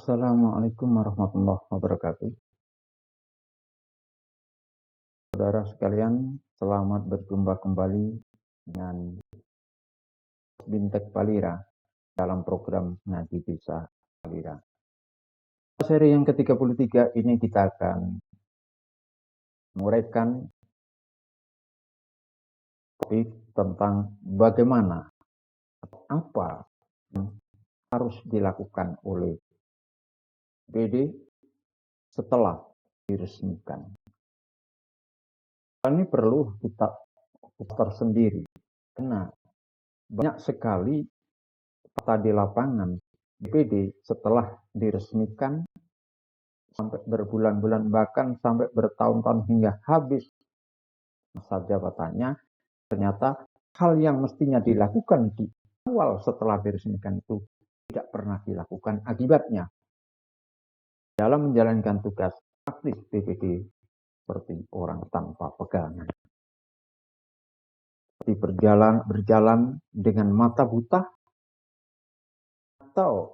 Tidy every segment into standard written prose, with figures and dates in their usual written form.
Assalamualaikum warahmatullahi wabarakatuh. Saudara sekalian, selamat berjumpa kembali dengan Bintek Palira dalam program Ngaji Desa Palira. Seri yang ke-33 ini kita akan menguraikan topik tentang bagaimana atau apa yang harus dilakukan oleh BD setelah diresmikan. Ini perlu kita tersendiri karena banyak sekali fakta di lapangan BPD setelah diresmikan sampai berbulan-bulan bahkan sampai bertahun-tahun hingga habis masa jabatannya, ternyata hal yang mestinya dilakukan di awal setelah diresmikan itu tidak pernah dilakukan. Akibatnya dalam menjalankan tugas aktif BPD seperti orang tanpa pegangan, seperti berjalan dengan mata buta, atau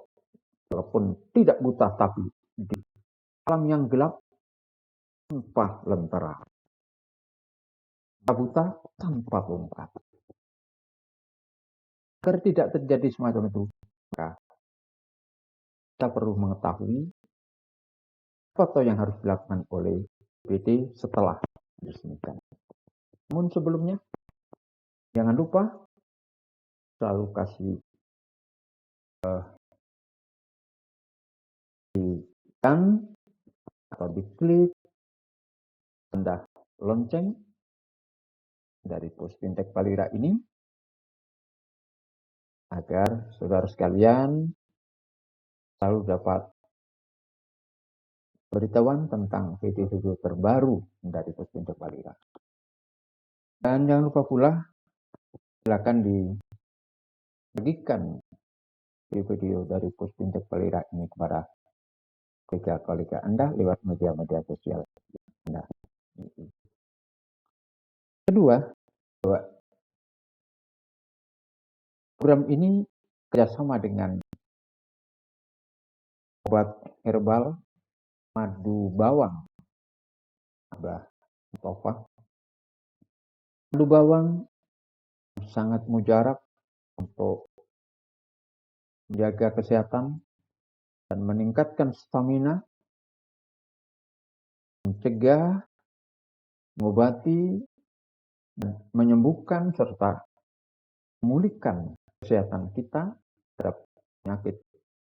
walaupun tidak buta tapi di alam yang gelap tanpa lentera, buta tanpa lompat. Agar tidak terjadi semacam itu, maka kita perlu mengetahui apa yang harus dilakukan oleh BPD setelah diresmikan. Namun sebelumnya, jangan lupa selalu kasih di-kan atau diklik tanda lonceng dari Pos Bintek Palira ini agar saudara sekalian selalu dapat beritahuan tentang video-video terbaru dari Pos Bintek Palira. Dan jangan lupa pula silakan dibagikan video dari Pos Bintek Palira ini kepada kolega-kolega Anda lewat media-media sosial Anda. Kedua, program ini kerjasama dengan obat herbal madu bawang. Madu bawang sangat mujarab untuk menjaga kesehatan dan meningkatkan stamina, mencegah, mengobati, dan menyembuhkan serta memulihkan kesehatan kita terhadap penyakit,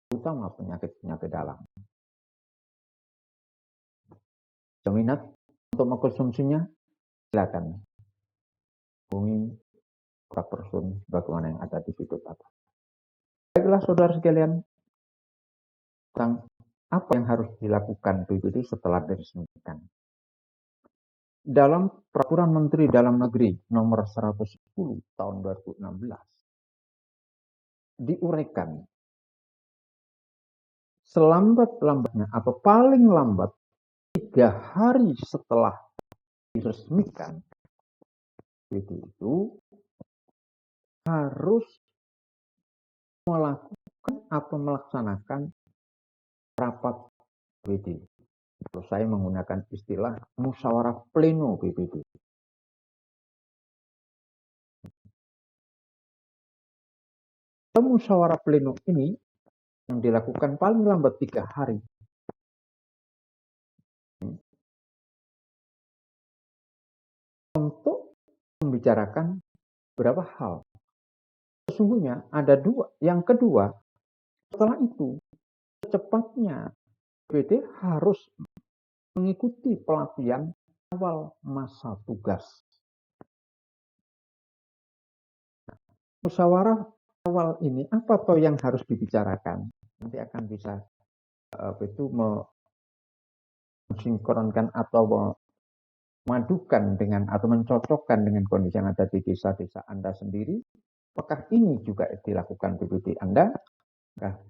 terutama penyakit-penyakit dalam. Minat untuk mengkonsumsinya, silakan hubungi Pak Person bagaimana yang ada di situ atas. Baiklah saudara sekalian, tentang apa yang harus dilakukan BPD setelah diresmikan. Dalam Peraturan Menteri Dalam Negeri Nomor 110 Tahun 2016 diuraikan selambat-lambatnya atau paling lambat 3 hari setelah diresmikan, BPD itu harus melakukan atau melaksanakan rapat BPD. Kalau saya menggunakan istilah musyawarah pleno BPD. Musyawarah pleno ini yang dilakukan paling lambat 3 hari. Untuk membicarakan beberapa hal. Sesungguhnya ada 2. Yang kedua, setelah itu secepatnya BPD harus mengikuti pelatihan awal masa tugas. Musyawarah awal ini apa toh yang harus dibicarakan? Nanti akan bisa mensinkronkan atau memadukan dengan atau mencocokkan dengan kondisi yang ada di desa-desa Anda sendiri. Apakah ini juga dilakukan BPD Anda?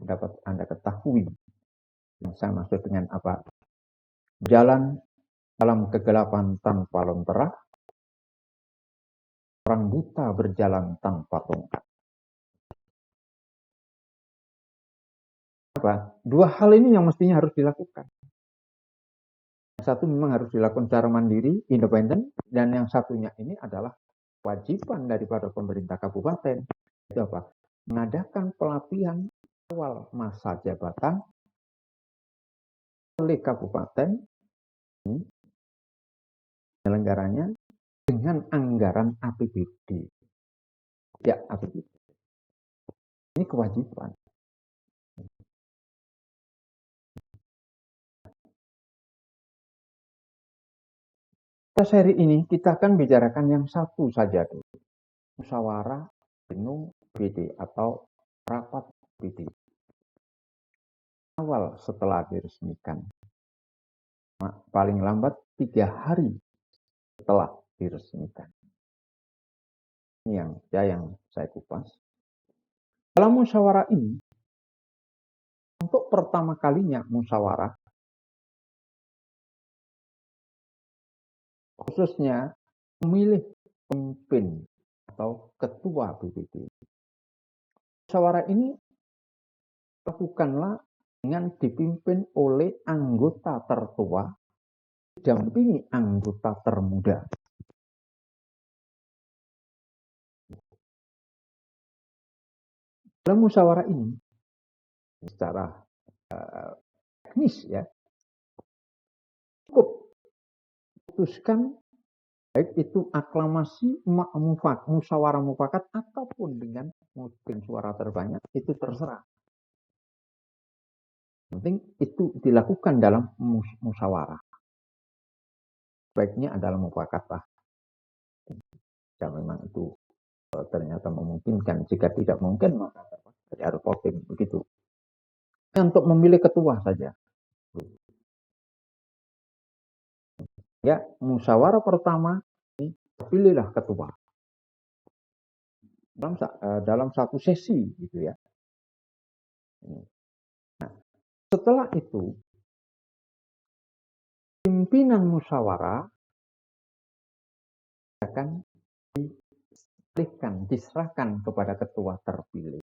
Dapat Anda ketahui. Yang saya maksud dengan apa? Jalan dalam kegelapan tanpa lentera, orang buta berjalan tanpa tongkat. Dua hal ini yang mestinya harus dilakukan. Yang satu memang harus dilakukan secara mandiri, independen, dan yang satunya ini adalah kewajiban daripada pemerintah kabupaten. Itu apa? Mengadakan pelatihan awal masa jabatan oleh kabupaten penyelenggaranya dengan anggaran APBD. Ya, APBD. Ini kewajiban. Pada seri ini kita akan bicarakan yang satu saja dulu. Musyawarah pleno BD atau rapat BD. Awal setelah diresmikan. Paling lambat 3 hari setelah diresmikan. Ini yang saya kupas. Dalam musyawarah ini, untuk pertama kalinya musyawarah, khususnya memilih pemimpin atau ketua BPD. Musyawarah ini lakukanlah dengan dipimpin oleh anggota tertua, didampingi anggota termuda. Dalam musyawarah ini, secara teknis ya, cukup putuskan baik itu aklamasi, musyawarah mufakat ataupun dengan suara terbanyak, itu terserah. Penting itu dilakukan dalam musyawarah. Baiknya adalah mufakat lah. Ya memang itu ternyata memungkinkan. Jika tidak mungkin maka harus voting begitu. Untuk memilih ketua saja. Ya, musyawarah pertama pilihlah ketua. Dalam satu sesi gitu ya. Nah, setelah itu pimpinan musyawarah akan diserahkan kepada ketua terpilih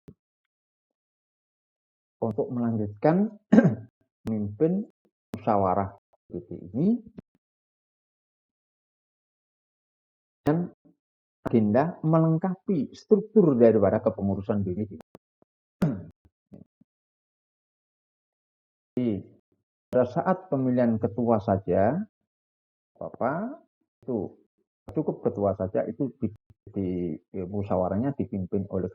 untuk melanjutkan memimpin musyawarah ini dan agenda melengkapi struktur daripada kepengurusan BPD. Jadi, pada saat pemilihan ketua saja, Bapak itu cukup ketua saja itu di musyawarahnya dipimpin oleh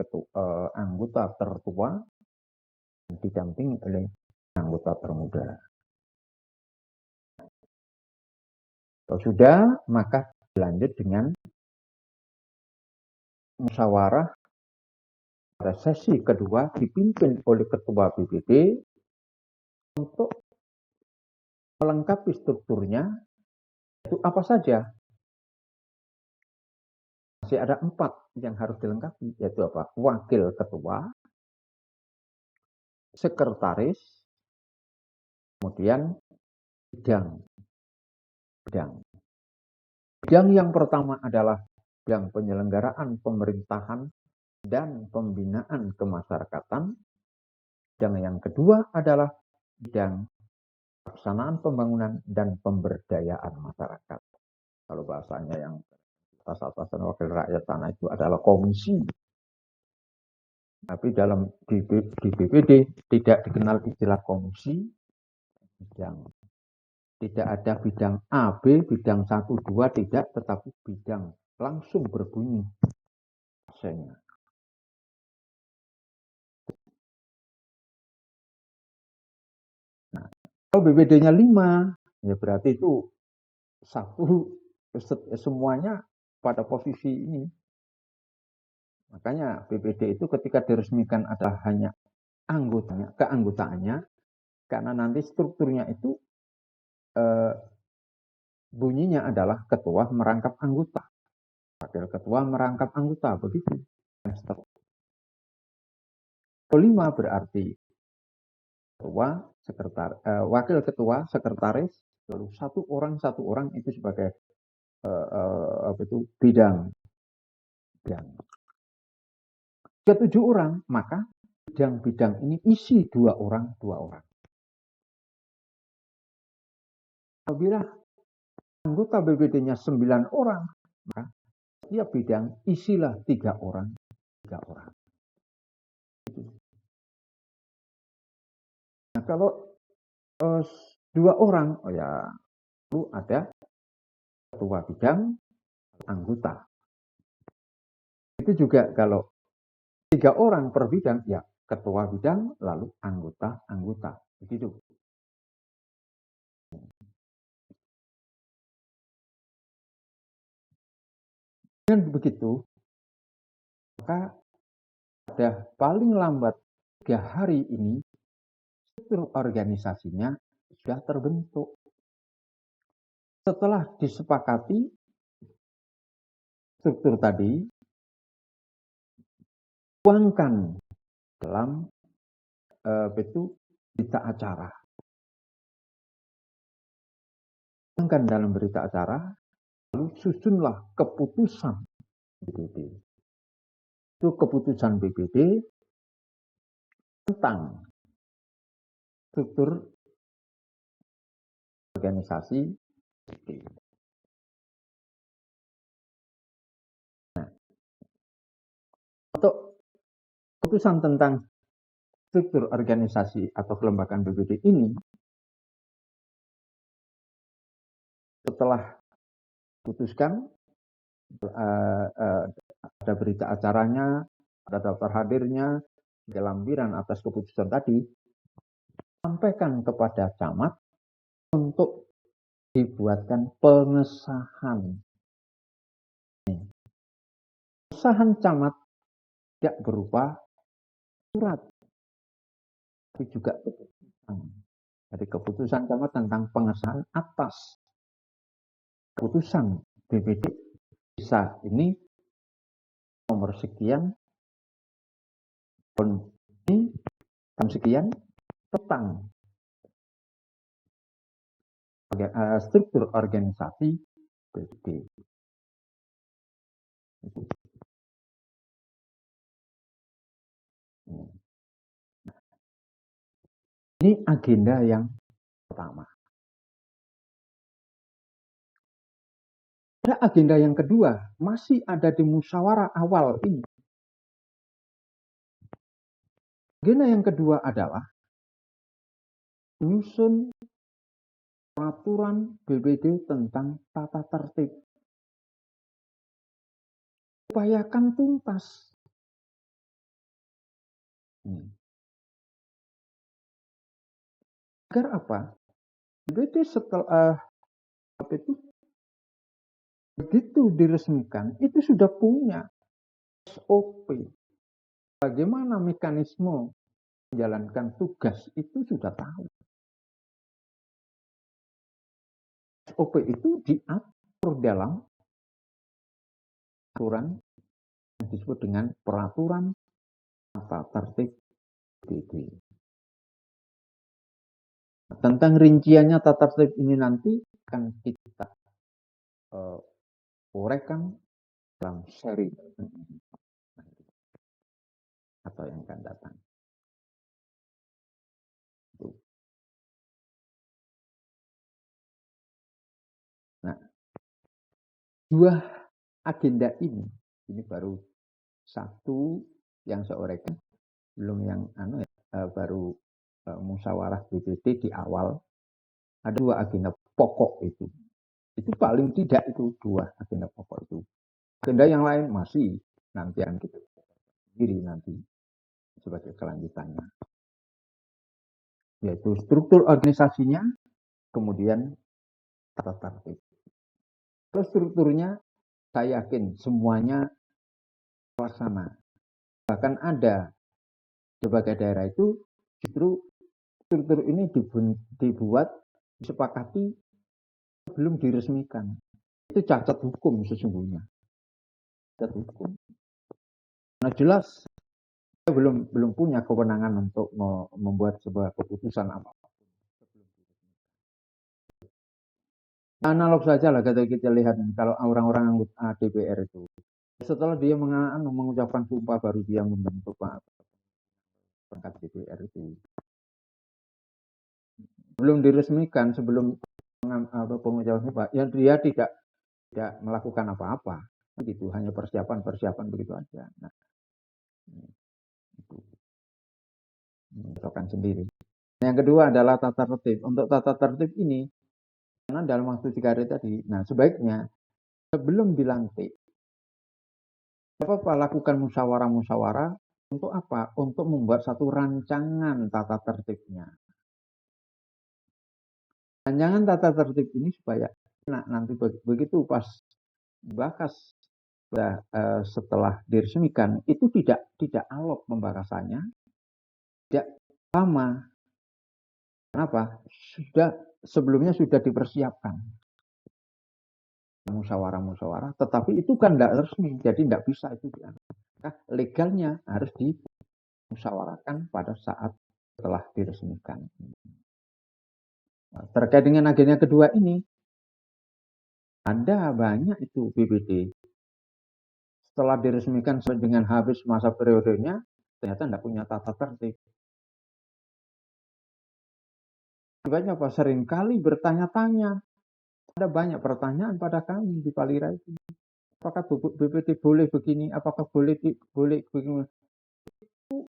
anggota tertua dan didampingi oleh anggota termuda. Kalau sudah, maka lanjut dengan musyawarah pada sesi kedua dipimpin oleh ketua BPD untuk melengkapi strukturnya. Itu apa saja? Masih ada 4 yang harus dilengkapi, yaitu apa? Wakil ketua, sekretaris, kemudian bidang. Bidang yang pertama adalah bidang penyelenggaraan pemerintahan dan pembinaan kemasyarakatan. Bidang yang kedua adalah bidang pelaksanaan pembangunan dan pemberdayaan masyarakat. Kalau bahasanya yang atas-atasan wakil rakyat tanah itu adalah komisi. Tapi dalam di BPD tidak dikenal istilah komisi. Tidak ada bidang A, B, bidang 1, 2 tidak, tetapi bidang langsung berbunyi AC-nya. Nah, kalau BPD-nya 5, ya berarti itu semuanya pada posisi ini. Makanya BPD itu ketika diresmikan adalah hanya keanggotaannya, karena nanti strukturnya itu bunyinya adalah ketua merangkap anggota, wakil ketua merangkap anggota, begitu. Kelima berarti ketua, wakil ketua, sekretaris, lalu satu orang itu sebagai bidang. Jika 7 orang, maka bidang-bidang ini isi dua orang. Apabila anggota BPD-nya 9 orang, maka setiap bidang isilah 3 orang. Nah, kalau 2 orang, itu ada ketua bidang, anggota. Itu juga kalau 3 orang per bidang, ya ketua bidang, lalu anggota. Begitu. Dengan begitu, maka pada paling lambat 3 hari ini, struktur organisasinya sudah terbentuk. Setelah disepakati struktur tadi, tuangkan dalam berita acara. Tuangkan dalam berita acara, lalu susunlah keputusan BPD. Itu keputusan BPD tentang struktur organisasi BPD. Nah, untuk keputusan tentang struktur organisasi atau kelembagaan BPD ini, setelah putuskan, ada berita acaranya, ada daftar hadirnya, lampiran atas keputusan tadi, sampaikan kepada camat untuk dibuatkan pengesahan. Pengesahan camat tidak berupa surat, tapi juga keputusan. Jadi keputusan camat tentang pengesahan atas keputusan BPD bisa ini nomor sekian, ini sekian tentang struktur organisasi BPD. Ini agenda yang pertama. Ada agenda yang kedua, masih ada di musyawarah awal ini. Agenda yang kedua adalah menyusun peraturan BPD tentang tata tertib. Upayakan tuntas. Agar apa? BPD setelah begitu diresmikan, itu sudah punya SOP. Bagaimana mekanisme menjalankan tugas itu sudah tahu. SOP itu diatur dalam aturan yang disebut dengan peraturan tata tertib BPD. Tentang rinciannya tata tertib ini nanti akan kita uraikan dalam seri atau yang akan datang. Nah, 2 agenda ini baru 1 yang saya uraikan, belum yang baru musyawarah BPD di awal. Ada 2 agenda pokok itu. Itu paling tidak itu 2 agenda pokok itu. Agenda yang lain masih nanti yang kita sendiri nanti sebagai kelanjutannya. Yaitu struktur organisasinya, kemudian tata tertib. Kalau strukturnya, saya yakin semuanya terlaksana. Bahkan ada di berbagai daerah itu justru struktur ini dibuat, disepakati belum diresmikan. Itu cacat hukum sesungguhnya. Cacat hukum. Nah jelas saya belum punya kewenangan untuk membuat sebuah keputusan apa. Analog saja lah kita lihat kalau orang-orang anggota DPR itu. Setelah dia mengucapkan sumpah baru dia membentuk perangkat DPR itu. Belum diresmikan, sebelum pengucapan Pak, ya dia tidak melakukan apa-apa, gitu, hanya persiapan begitu aja. Nah, itu menentukan sendiri. Yang kedua adalah tata tertib. Untuk tata tertib ini, karena dalam waktu 3 hari tadi, nah sebaiknya sebelum dilantik, apa lakukan musyawarah-musyawarah untuk apa? Untuk membuat satu rancangan tata tertibnya. Rancangan tata tertib ini supaya nanti begitu pas dibahas setelah diresmikan itu tidak alot pembahasannya, tidak lama. Kenapa? Sebelumnya sudah dipersiapkan musyawarah, tetapi itu kan tidak resmi, jadi tidak bisa itu nah, legalnya harus dimusyawarahkan pada saat setelah diresmikan. Terkait dengan agenda kedua ini, ada banyak itu BPD. Setelah diresmikan dengan habis masa periodenya, ternyata tidak punya tata tertib. Banyak Pak, seringkali bertanya-tanya. Ada banyak pertanyaan pada kami di Palira itu. Apakah BPD boleh begini? Apakah boleh begini? Itu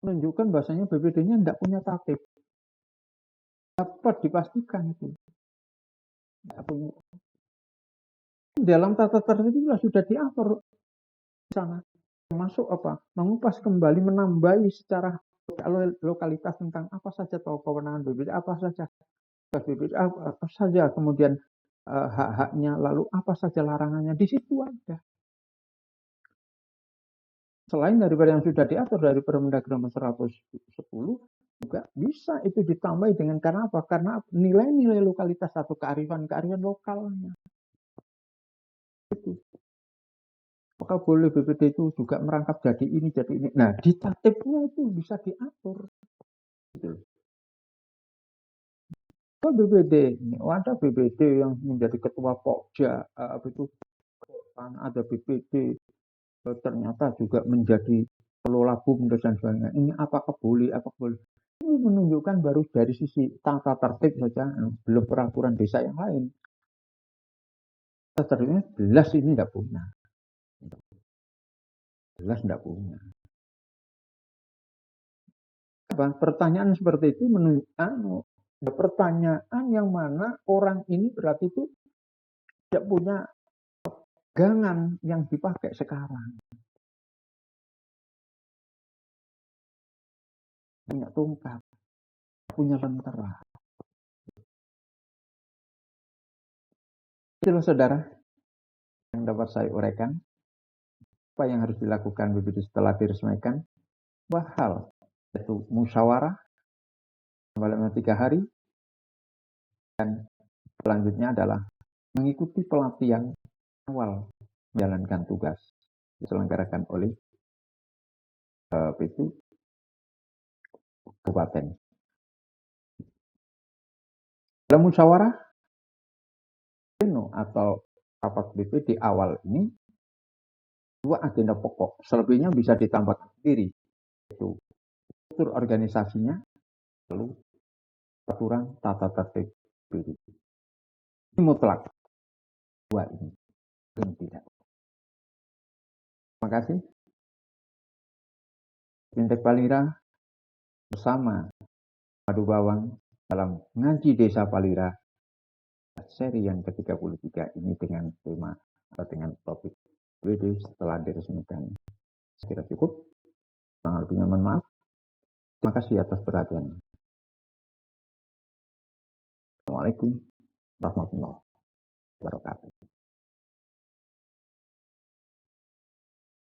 menunjukkan bahasanya BPD-nya tidak punya tatib. Dapat dipastikan itu. Tidak punya. Dalam tata tertib itu sudah diatur di sana. Termasuk apa? Mengupas kembali, menambahi secara lokalitas tentang apa saja tahu kewenangan BPD, apa saja BPD, apa saja kemudian hak-haknya, lalu apa saja larangannya, di situ ada. Selain daripada yang sudah diatur dari Permendagri nomor 110, juga bisa itu ditambahi dengan karena apa? Karena nilai-nilai lokalitas atau kearifan lokalnya. Itu. Maka boleh BPD itu juga merangkap jadi ini. Nah, di tatibnya itu bisa diatur. Gitu. BPD, ada BPD yang menjadi ketua Pokja, itu ada BPD ternyata juga menjadi kelola BUMDes dan sebagainya. Ini apakah boleh? Ini menunjukkan baru dari sisi tata tertib saja, belum peraturan desa yang lain. Tata tertibnya jelas ini tidak punya. Jelas tidak punya. Pertanyaan seperti itu menunjukkan pertanyaan yang mana orang ini berarti itu tidak punya pegangan yang dipakai sekarang. Punya tongkat, punya lentera. Itulah saudara yang dapat saya uraikan. Apa yang harus dilakukan BPD setelah diresmikan? Dua hal, yaitu musyawarah selama 3 hari, dan selanjutnya adalah mengikuti pelatihan awal menjalankan tugas diselenggarakan oleh PSU Kabupaten. Dalam musyawarah atau rapat BPD awal ini, 2 agenda pokok, selebihnya bisa ditambahkan sendiri, yaitu struktur organisasinya, lalu aturan tata tertib BPD. Ini mutlak, 2 ini, yang tidak. Terima kasih. Bintek Palira bersama Madu Bawang dalam ngaji Desa Palira seri yang ke-33 ini dengan tema atau dengan topik BPD setelah diresmikan. Sekira cukup. Kurang lebihnya mohon maaf. Terima kasih atas perhatiannya. Assalamualaikum warahmatullahi wabarakatuh.